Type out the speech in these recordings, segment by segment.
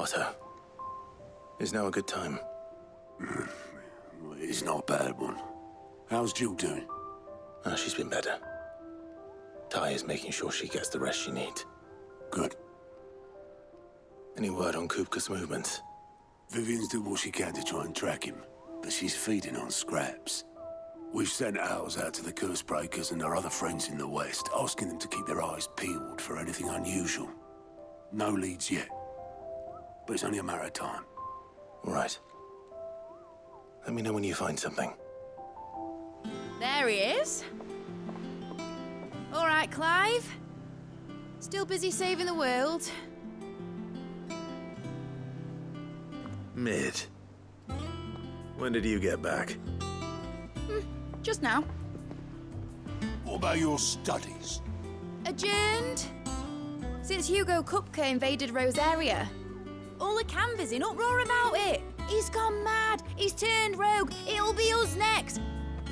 Otto, is now a good time? It's not a bad one. How's Jill doing? Oh, she's been better. Ty is making sure she gets the rest she needs. Good. Any word on Kupka's movements? Vivian's doing what she can to try and track him, but she's feeding on scraps. We've sent ours out to the curse breakers and our other friends in the West, asking them to keep their eyes peeled for anything unusual. No leads yet, but it's only a matter of time. All right. Let me know when you find something. There he is. All right, Clive. Still busy saving the world. Mid. When did you get back? Just now. What about your studies? Adjourned. Since Hugo Kupka invaded Rosaria. All the canvass in uproar about it. He's gone mad. He's turned rogue. It'll be us next.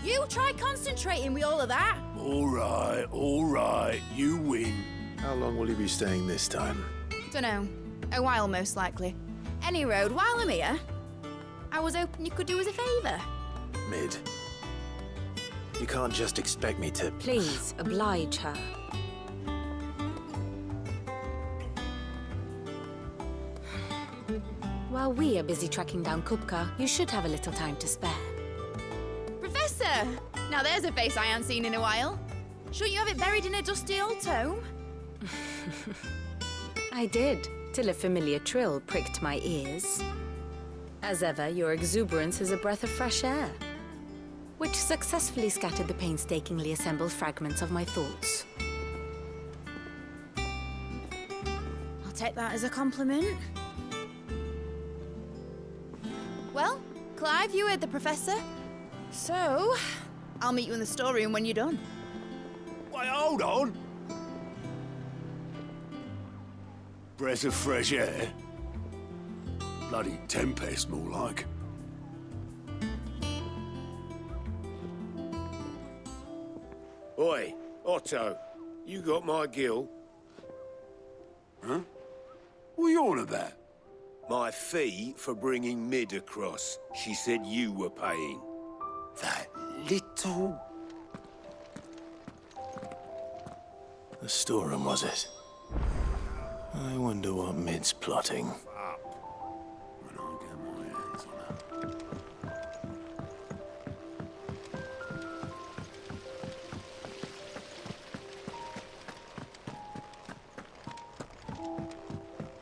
You try concentrating with all of that. All right. You win. How long will you be staying this time? Dunno. A while, most likely. Any road, while I'm here, I was hoping you could do us a favour. Mid. You can't just expect me to... Please, oblige her. While we are busy tracking down Kupka, you should have a little time to spare. Professor! Now there's a face I haven't seen in a while. Shouldn't you have it buried in a dusty old tome? I did, till a familiar trill pricked my ears. As ever, your exuberance is a breath of fresh air, which successfully scattered the painstakingly assembled fragments of my thoughts. I'll take that as a compliment. Well, Clive, you heard the professor. So, I'll meet you in the storeroom when you're done. Wait, hold on. Breath of fresh air? Bloody tempest, more like. Oi, Otto, you got my gill? Huh? What are you on about? My fee for bringing Mid across. She said you were paying. That little... The storeroom, was it? I wonder what Mid's plotting. When I get my hands on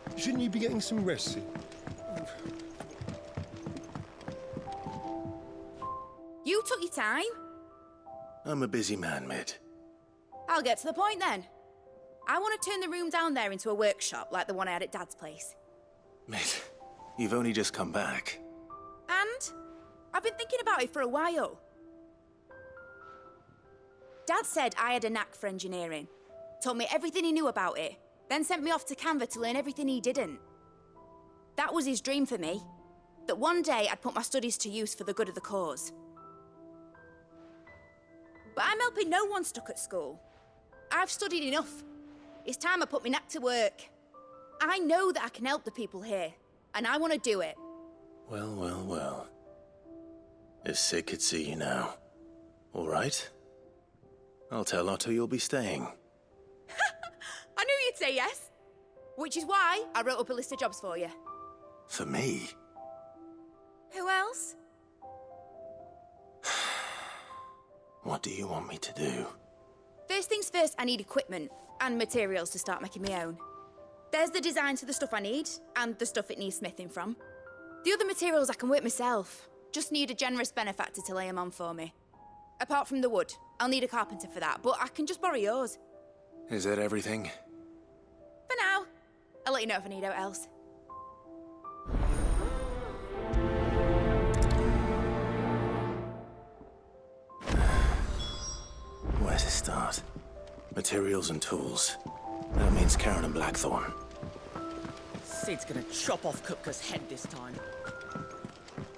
her. Shouldn't you be getting some rest soon? You took your time. I'm a busy man, Mid. I'll get to the point then. I want to turn the room down there into a workshop like the one I had at Dad's place. Mid, you've only just come back. And I've been thinking about it for a while. Dad said I had a knack for engineering. Told me everything he knew about it. Then sent me off to Canva to learn everything he didn't. That was his dream for me. That one day I'd put my studies to use for the good of the cause. But I'm helping no one stuck at school. I've studied enough. It's time I put my knack to work. I know that I can help the people here, and I want to do it. Well. If Sid could see you now. All right? I'll tell Otto you'll be staying. I knew you'd say yes. Which is why I wrote up a list of jobs for you. For me? Who else? What do you want me to do? First things first, I need equipment and materials to start making my own. There's the designs for the stuff I need, and the stuff it needs smithing from. The other materials I can work myself. Just need a generous benefactor to lay them on for me. Apart from the wood, I'll need a carpenter for that, but I can just borrow yours. Is that everything? For now. I'll let you know if I need out else. Where to start? Materials and tools. That means Karen and Blackthorn. Sid's gonna chop off Kupka's head this time.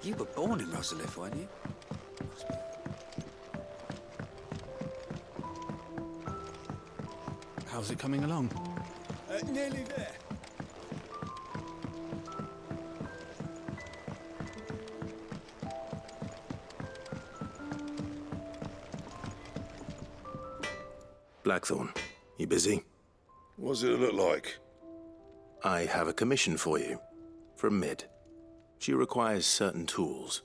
You were born in Rosalith, weren't you? How's it coming along? Nearly there. Blackthorn, you busy? What does it look like? I have a commission for you. From Mid. She requires certain tools.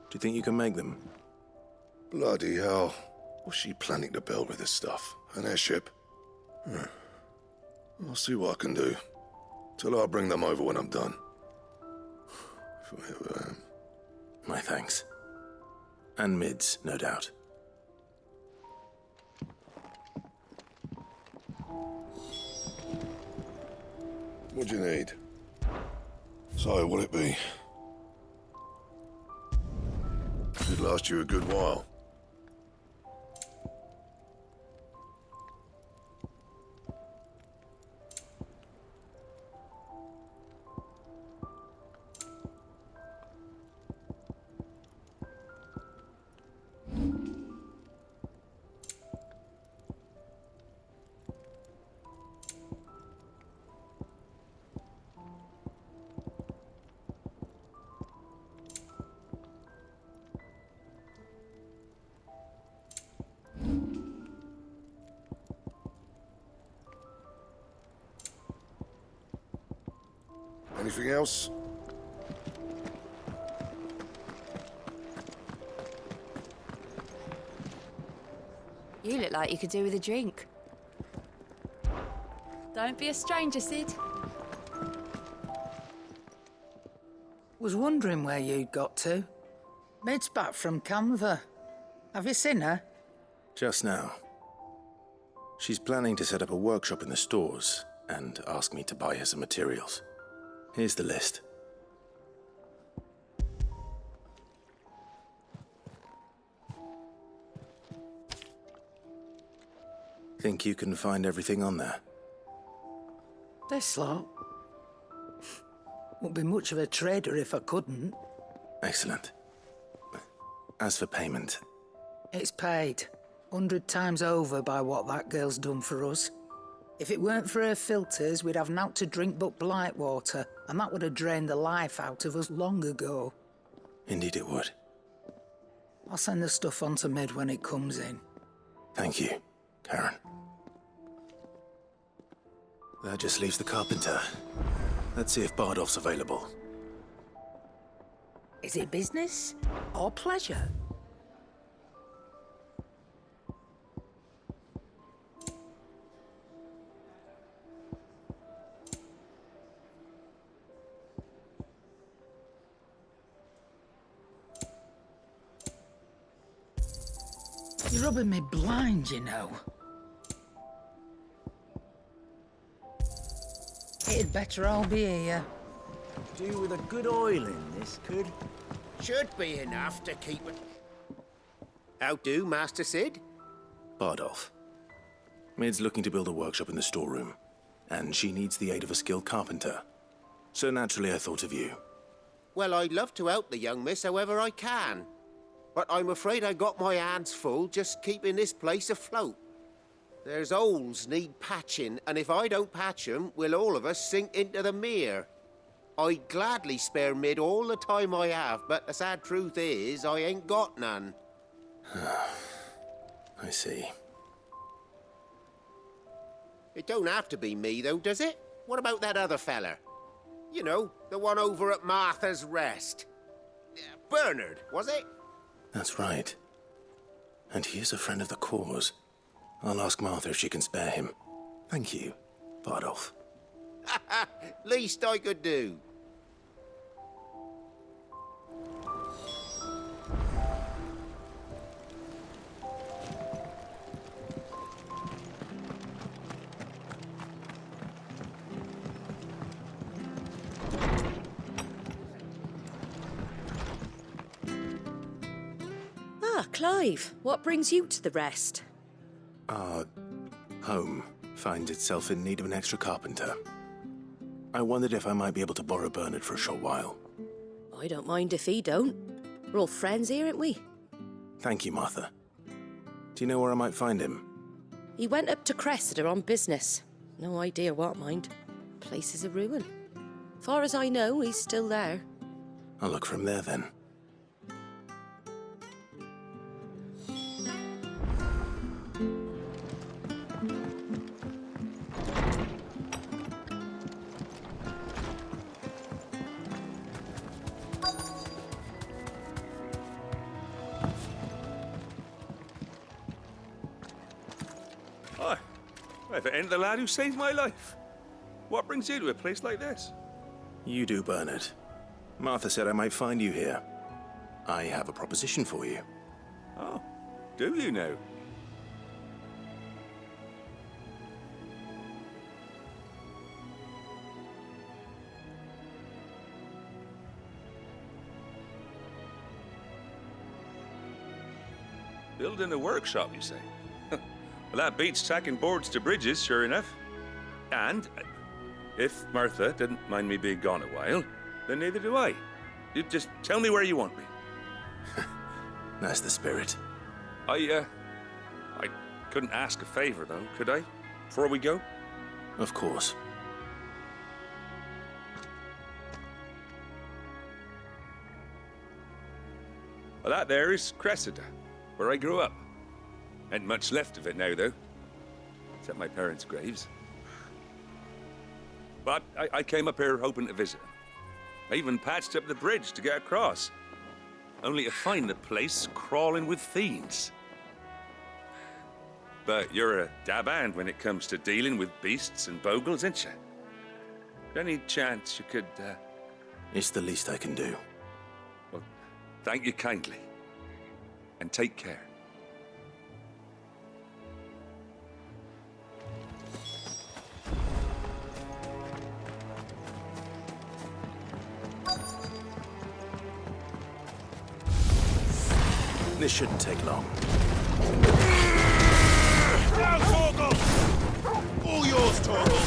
Do you think you can make them? Bloody hell. What's she planning to build with this stuff? An airship? I'll see what I can do. Tell her I'll bring them over when I'm done. If I ever am. My thanks. And Mid's, no doubt. What do you need? So, what'll it be? Should last you a good while. Anything else? You look like you could do with a drink. Don't be a stranger, Sid. Was wondering where you'd got to. Mid's back from Canva. Have you seen her? Just now. She's planning to set up a workshop in the stores and ask me to buy her some materials. Here's the list. Think you can find everything on there? This lot. Wouldn't be much of a trader if I couldn't. Excellent. As for payment... It's paid. 100 times over by what that girl's done for us. If it weren't for her filters, we'd have naught to drink but blight water, and that would have drained the life out of us long ago. Indeed it would. I'll send the stuff on to Mid when it comes in. Thank you, Karen. That just leaves the carpenter. Let's see if Bardolph's available. Is it business or pleasure? You're rubbing me blind, you know. It'd better all be here. Do with a good oil in this, could? Should be enough to keep it. How do, Master Sid? Bardolph. Mid's looking to build a workshop in the storeroom, and she needs the aid of a skilled carpenter. So naturally I thought of you. Well, I'd love to help the young miss however I can. But I'm afraid I got my hands full just keeping this place afloat. There's holes need patching, and if I don't patch them, we'll all of us sink into the mere. I'd gladly spare Mid all the time I have, but the sad truth is, I ain't got none. I see. It don't have to be me, though, does it? What about that other fella? You know, the one over at Martha's Rest. Bernard, was it? That's right. And he is a friend of the cause. I'll ask Martha if she can spare him. Thank you, Bardolph. Least I could do. Ah, Clive, what brings you to the Rest? Our home finds itself in need of an extra carpenter. I wondered if I might be able to borrow Bernard for a short while. I don't mind if he don't. We're all friends here, aren't we? Thank you, Martha. Do you know where I might find him? He went up to Cressida on business. No idea what, mind. Place is a ruin. Far as I know, he's still there. I'll look from there then. Hi. If it ain't the lad who saved my life. What brings you to a place like this? You do, Bernard. Martha said I might find you here. I have a proposition for you. Oh, do you now? Building a workshop, you say? Well, that beats tacking boards to bridges, sure enough. And if Martha didn't mind me being gone a while, then neither do I. You just tell me where you want me. That's the spirit. I couldn't ask a favor, though, could I? Before we go? Of course. Well, that there is Cressida, where I grew up. Ain't much left of it now, though. Except my parents' graves. But I came up here hoping to visit them. I even patched up the bridge to get across. Only to find the place crawling with fiends. But you're a dab hand when it comes to dealing with beasts and bogles, ain't you? Any chance you could, It's the least I can do. Well, thank you kindly. And take care. This shouldn't take long. Now, Torgal! All yours, Torgal!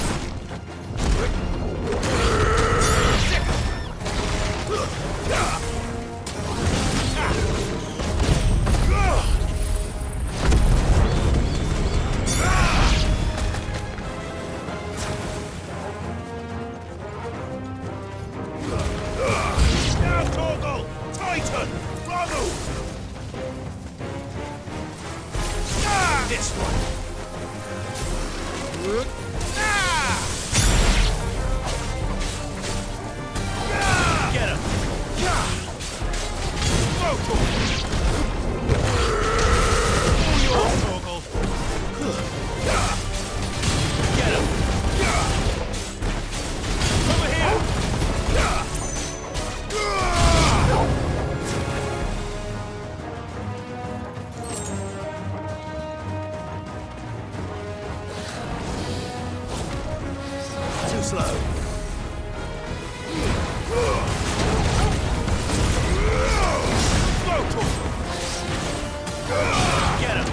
Now, Torgal! Titan! Bravo! This one. Get him. All yours, Torgal. Get him. Over here. Too slow. Get him.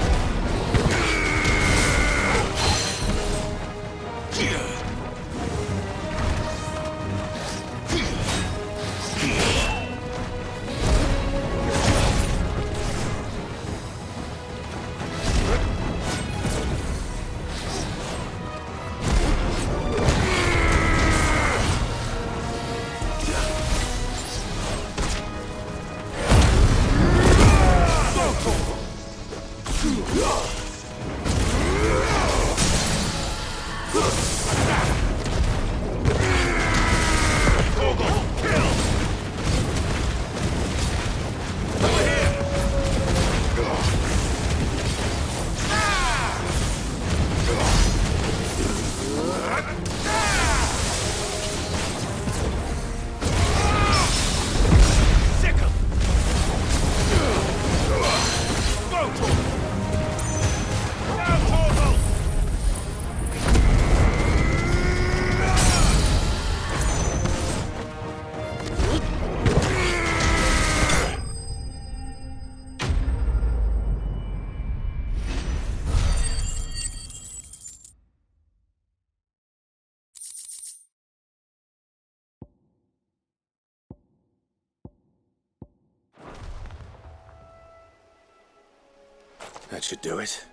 That should do it.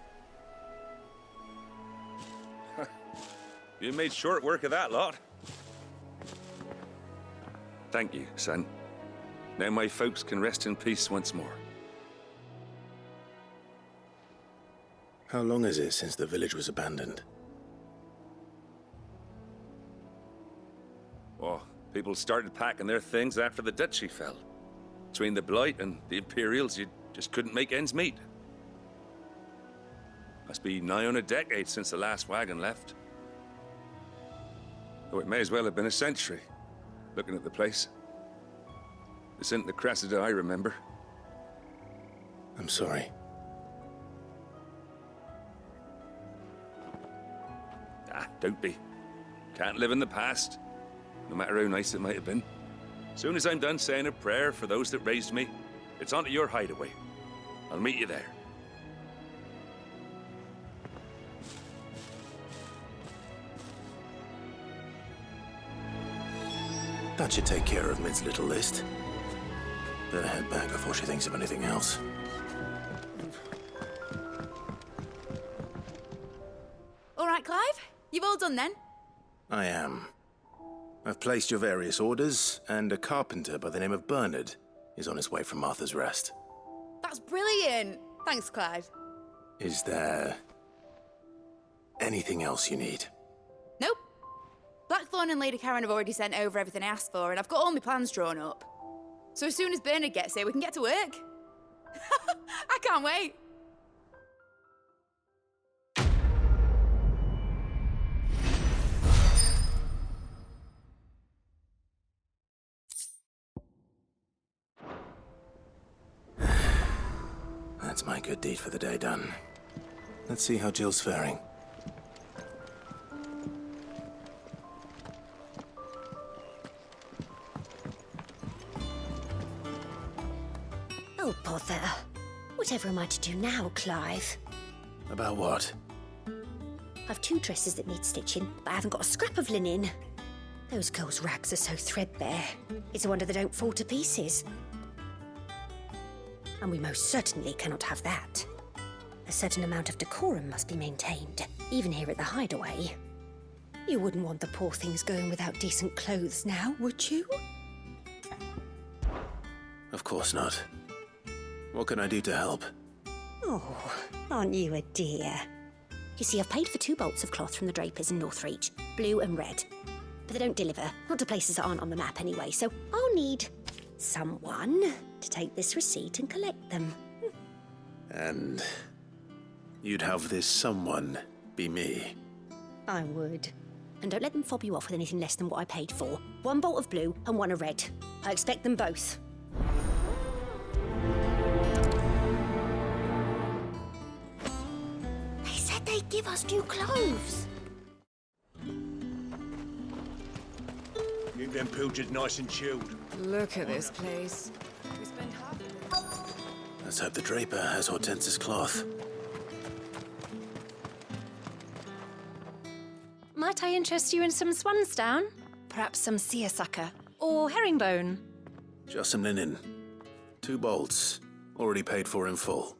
You made short work of that lot. Thank you, son. Now my folks can rest in peace once more. How long is it since the village was abandoned? Oh, people started packing their things after the duchy fell. Between the Blight and the Imperials, you just couldn't make ends meet. Must be nigh on a decade since the last wagon left. Though it may as well have been a century, looking at the place. This isn't the Cressida I remember. I'm sorry. Ah, don't be. Can't live in the past, no matter how nice it might have been. Soon as I'm done saying a prayer for those that raised me, it's on to your hideaway. I'll meet you there. That should take care of Mid's little list. Better head back before she thinks of anything else. All right, Clive? You've all done then? I am. I've placed your various orders, and a carpenter by the name of Bernard is on his way from Martha's Rest. That's brilliant! Thanks, Clive. Is there anything else you need? Nope. Blackthorn and Lady Karen have already sent over everything I asked for, and I've got all my plans drawn up. So as soon as Bernard gets here, we can get to work. I can't wait. That's my good deed for the day done. Let's see how Jill's faring. Oh, bother. Whatever am I to do now, Clive? About what? I've 2 dresses that need stitching, but I haven't got a scrap of linen. Those girls' rags are so threadbare. It's a wonder they don't fall to pieces. And we most certainly cannot have that. A certain amount of decorum must be maintained, even here at the Hideaway. You wouldn't want the poor things going without decent clothes now, would you? Of course not. What can I do to help? Oh, aren't you a dear? You see, I've paid for 2 bolts of cloth from the drapers in Northreach, blue and red. But they don't deliver, not to places that aren't on the map anyway, so I'll need someone to take this receipt and collect them. And you'd have this someone be me? I would. And don't let them fob you off with anything less than what I paid for. 1 bolt of blue and 1 of red. I expect them both. They said they'd give us new clothes. Keep them pilchards nice and chilled. Look at this place. We spend half of it. Let's hope the draper has Hortense's cloth. Might I interest you in some swansdown? Perhaps some seersucker or herringbone? Just some linen. 2 bolts. Already paid for in full.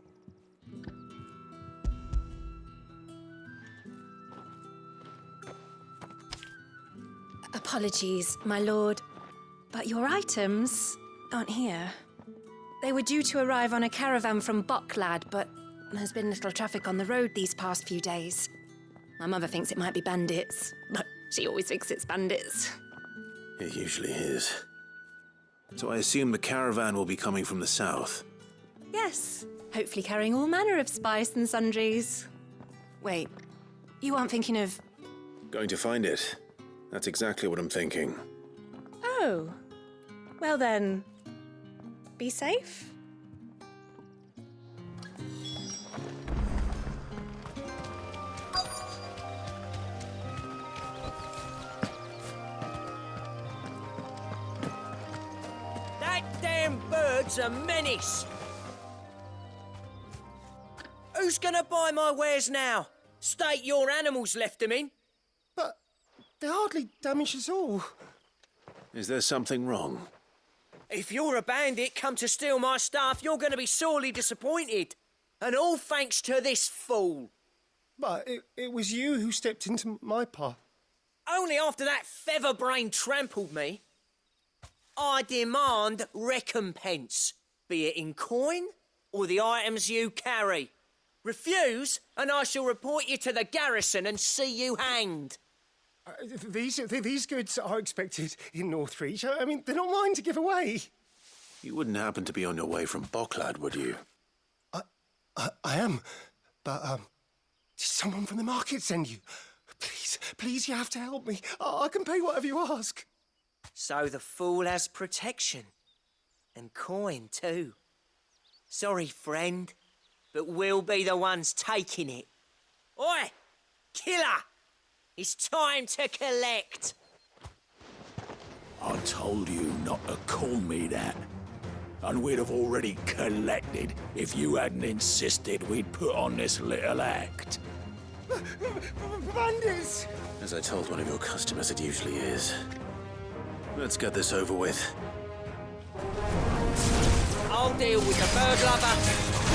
Apologies, my lord, but your items aren't here. They were due to arrive on a caravan from Bocklad, but there's been little traffic on the road these past few days. My mother thinks it might be bandits, but she always thinks it's bandits. It usually is. So I assume the caravan will be coming from the south. Yes, hopefully carrying all manner of spice and sundries. Wait, you aren't thinking of... Going to find it. That's exactly what I'm thinking. Oh, well then, be safe. That damn bird's a menace. Who's gonna buy my wares now? State your animals left them in. But they hardly damaged us all. Is there something wrong? If you're a bandit come to steal my stuff, you're gonna be sorely disappointed. And all thanks to this fool. But it was you who stepped into my path. Only after that feather-brain trampled me. I demand recompense, be it in coin or the items you carry. Refuse, and I shall report you to the garrison and see you hanged. These goods are expected in Northreach. I mean, they're not mine to give away. You wouldn't happen to be on your way from Waloed, would you? I am, but, did someone from the market send you? Please, you have to help me. I can pay whatever you ask. So the fool has protection. And coin, too. Sorry, friend, but we'll be the ones taking it. Oi! Killer! It's time to collect! I told you not to call me that. And we'd have already collected if you hadn't insisted we'd put on this little act. Bandits! As I told one of your customers, it usually is. Let's get this over with. I'll deal with the bird lover.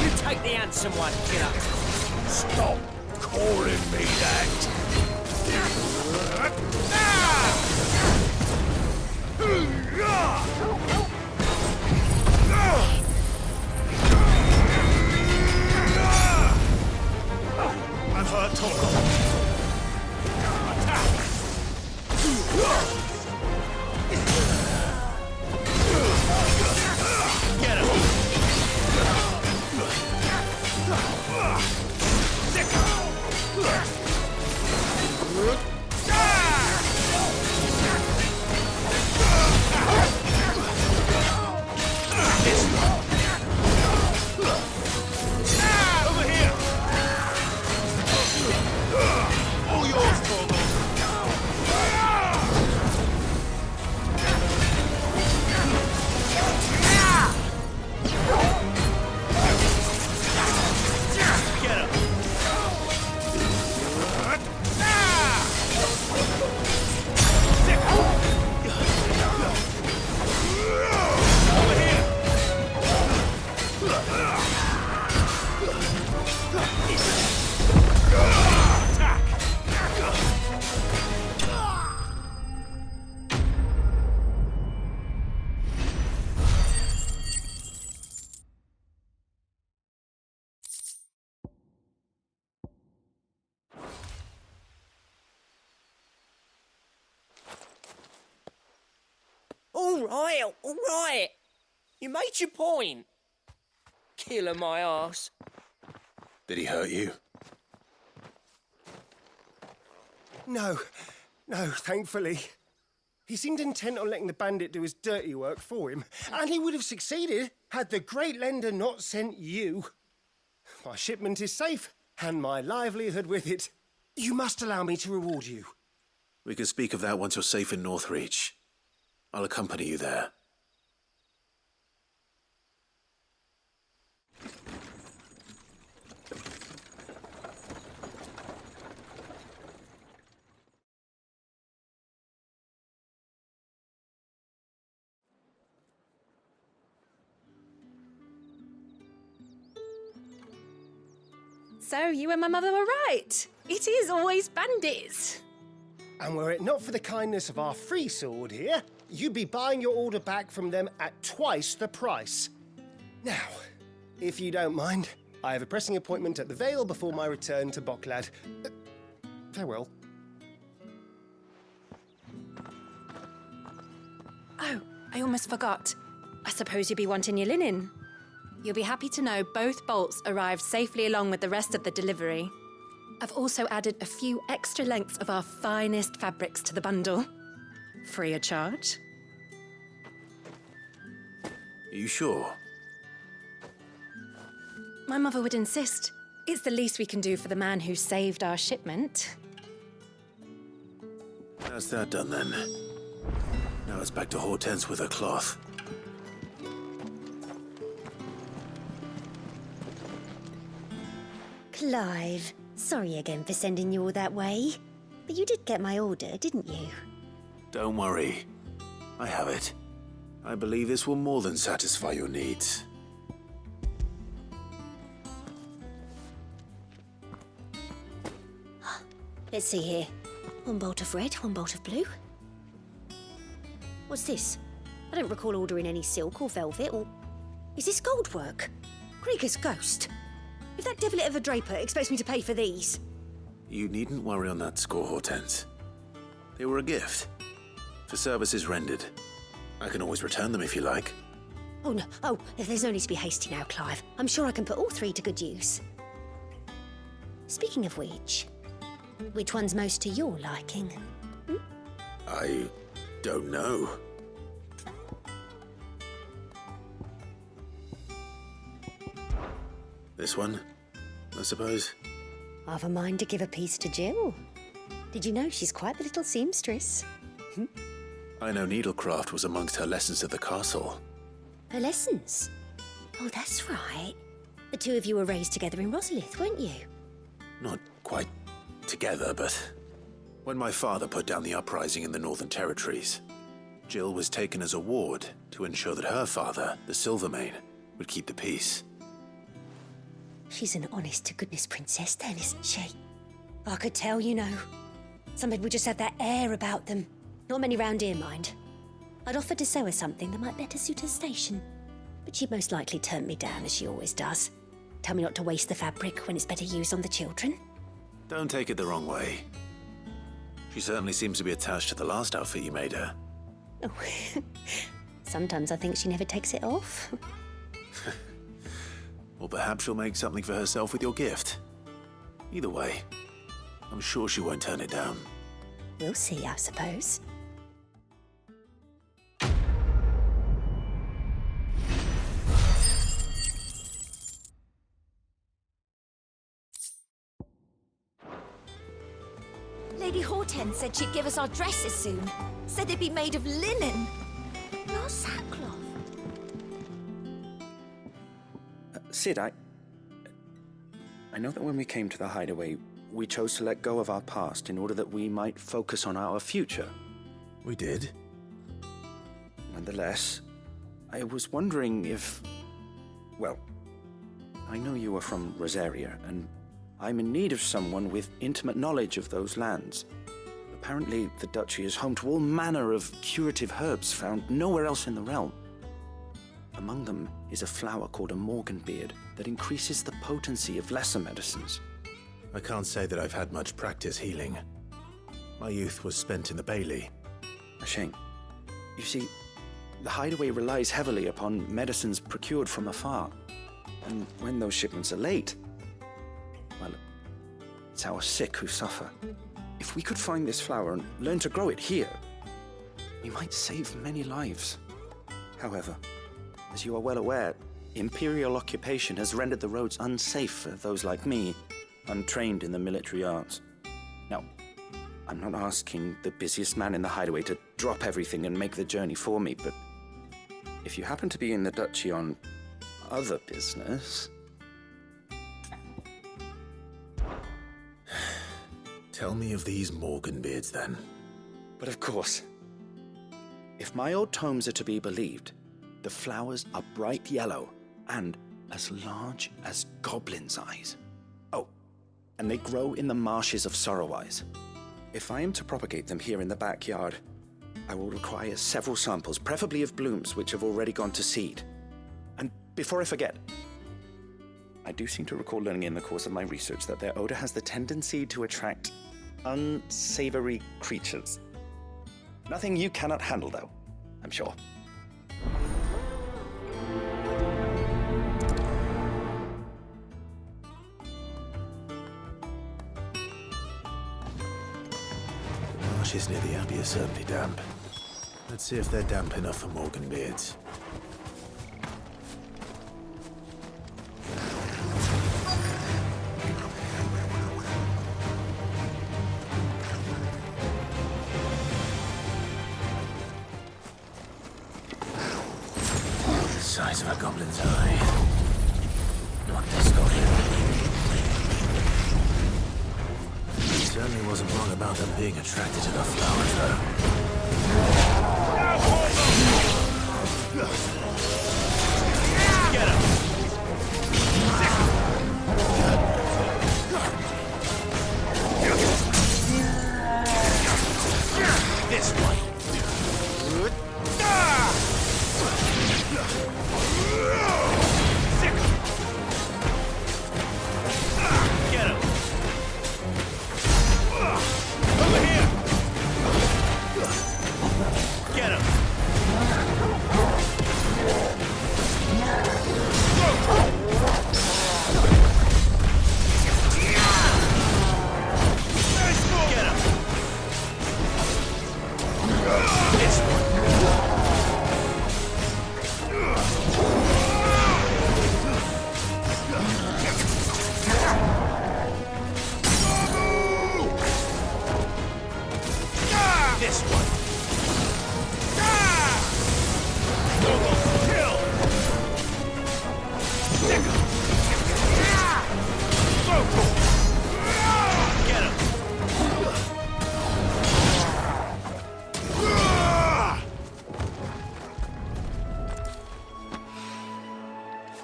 You take the handsome one, killer. Stop calling me that. I've heard talk of attack. Get him. Over here. All yours, Torgo. Get him. Over here. All right. You made your point. Killer my arse. Did he hurt you? No, thankfully. He seemed intent on letting the bandit do his dirty work for him, and he would have succeeded had the great lender not sent you. My shipment is safe, and my livelihood with it. You must allow me to reward you. We can speak of that once you're safe in Northreach. I'll accompany you there. So, you and my mother were right. It is always bandits. And were it not for the kindness of our free sword here, you'd be buying your order back from them at twice the price. Now, if you don't mind, I have a pressing appointment at the Vale before my return to Waloed. Farewell. Oh, I almost forgot. I suppose you'll be wanting your linen. You'll be happy to know both bolts arrived safely along with the rest of the delivery. I've also added a few extra lengths of our finest fabrics to the bundle. Free of charge. Are you sure? My mother would insist. It's the least we can do for the man who saved our shipment. That's that done then. Now it's back to Hortense with her cloth. Clive, sorry again for sending you all that way. But you did get my order, didn't you? Don't worry. I have it. I believe this will more than satisfy your needs. Let's see here. One bolt of red, one bolt of blue. What's this? I don't recall ordering any silk or velvet or... Is this gold work? Krieger's ghost. If that devil of a draper expects me to pay for these... You needn't worry on that score, Hortense. They were a gift. For services rendered. I can always return them if you like. Oh, no. Oh, there's no need to be hasty now, Clive. I'm sure I can put all three to good use. Speaking of which one's most to your liking? I don't know. This one, I suppose. I've a mind to give a piece to Jill. Did you know she's quite the little seamstress? I know needlecraft was amongst her lessons at the castle. Her lessons? Oh, that's right. The two of you were raised together in Rosalith, weren't you? Not quite together, but when my father put down the uprising in the Northern Territories, Jill was taken as a ward to ensure that her father, the Silvermane, would keep the peace. She's an honest-to-goodness princess then, isn't she? I could tell, you know. Some people just have that air about them. Not many round here, mind. I'd offered to sew her something that might better suit her station. But she'd most likely turn me down, as she always does. Tell me not to waste the fabric when it's better used on the children. Don't take it the wrong way. She certainly seems to be attached to the last outfit you made her. Oh, sometimes I think she never takes it off. Or perhaps she'll make something for herself with your gift. Either way, I'm sure she won't turn it down. We'll see, I suppose. Lady Hortense said she'd give us our dresses soon. Said they'd be made of linen. Not sackcloth. Sid, I know that when we came to the Hideaway, we chose to let go of our past in order that we might focus on our future. We did. Nonetheless, I was wondering if... Well, I know you are from Rosaria, and I'm in need of someone with intimate knowledge of those lands. Apparently, the Duchy is home to all manner of curative herbs found nowhere else in the realm. Among them is a flower called a Morganbeard that increases the potency of lesser medicines. I can't say that I've had much practice healing. My youth was spent in the Bailey. A shame. You see, the Hideaway relies heavily upon medicines procured from afar. And when those shipments are late, well, it's our sick who suffer. If we could find this flower and learn to grow it here, we might save many lives. However, as you are well aware, Imperial occupation has rendered the roads unsafe for those like me, untrained in the military arts. Now, I'm not asking the busiest man in the Hideaway to drop everything and make the journey for me, but if you happen to be in the Duchy on other business... Tell me of these Morganbeards, then. But of course. If my old tomes are to be believed, the flowers are bright yellow and as large as goblins' eyes. Oh, and they grow in the marshes of Sorrowise. If I am to propagate them here in the backyard, I will require several samples, preferably of blooms which have already gone to seed. And before I forget, I do seem to recall learning in the course of my research that their odor has the tendency to attract unsavory creatures. Nothing you cannot handle, though, I'm sure. The marshes near the Abbey are certainly damp. Let's see if they're damp enough for Morganbeards. Size of a goblin's eye. Not this goblin. He certainly wasn't wrong about them being attracted to the flowers, though. Get him! This way.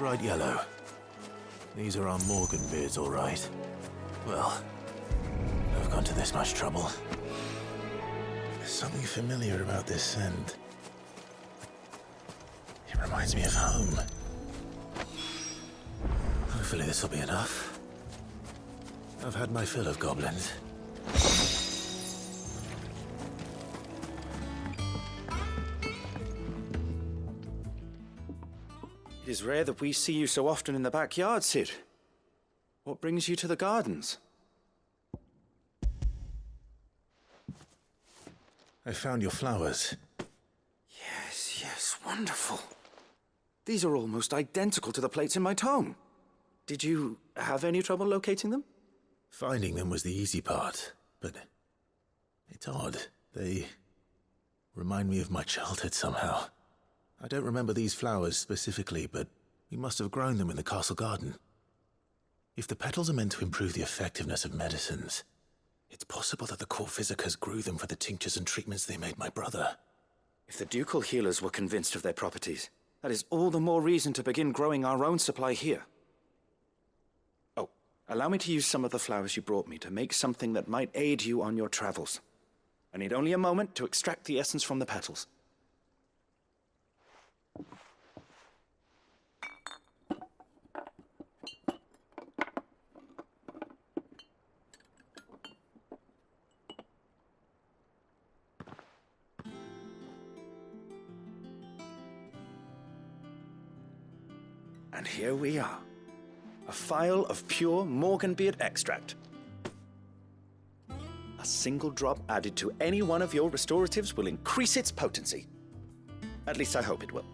bright yellow. These are our Morgan beards, all right. Well, I've gone to this much trouble. There's something familiar about this scent. It reminds me of home. Hopefully this will be enough. I've had my fill of goblins. It is rare that we see you so often in the backyard, Sid. What brings you to the gardens? I found your flowers. Yes, wonderful. These are almost identical to the plates in my tome. Did you have any trouble locating them? Finding them was the easy part, but it's odd. They remind me of my childhood somehow. I don't remember these flowers specifically, but we must have grown them in the castle garden. If the petals are meant to improve the effectiveness of medicines, it's possible that the court physicers grew them for the tinctures and treatments they made my brother. If the ducal healers were convinced of their properties, that is all the more reason to begin growing our own supply here. Oh, allow me to use some of the flowers you brought me to make something that might aid you on your travels. I need only a moment to extract the essence from the petals. And here we are. A phial of pure Morganbeard extract. A single drop added to any one of your restoratives will increase its potency. At least I hope it will.